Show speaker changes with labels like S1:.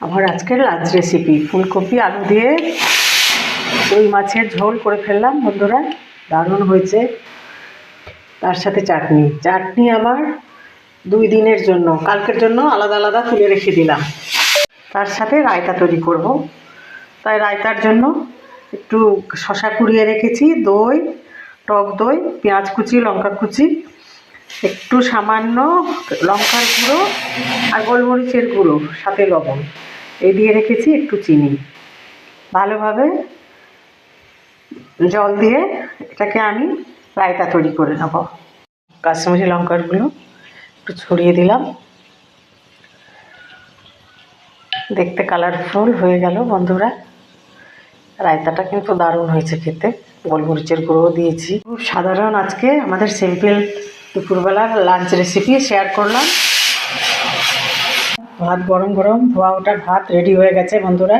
S1: আমার আজকের lunch recipe ফুলকপি আলু দিয়ে রুই মাছের ঝোল করে ফেললাম বন্ধুরা, দারুণ হয়েছে। তার সাথে চাটনি আমার 2 দিনের জন্য, কালকের জন্য আলাদা আলাদা তুলে রেখে দিলাম। তার সাথে রায়তা তৈরি করব, তাই রায়তার জন্য একটু শসা কুড়িয়ে রেখেছি, দই, টক দই, পেঁয়াজ কুচি, লঙ্কা কুচি, একটু সামান্য লঙ্কার গুঁড়ো আর গোলমরিচের গুঁড়ো, সাথে লবণ এই দিয়ে রেখেছি, একটু চিনি। ভালোভাবে জল দিয়ে এটাকে আমি রায়তা তৈরি করে নেব। কাশ্মীরি লঙ্কার গুঁড়ো একটু ছড়িয়ে দিলাম, দেখতে কালারফুল হয়ে গেল বন্ধুরা। রায়তাটা কিন্তু দারুণ হয়েছে খেতে, গোলমরিচের গুঁড়ো দিয়েছি। খুব সাধারণ আজকে আমাদের সিম্পল দুপুরবেলার লাঞ্চ রেসিপি শেয়ার করলাম। ভাত গরম গরম ধোয়া ওটা ভাত রেডি হয়ে গেছে বন্ধুরা।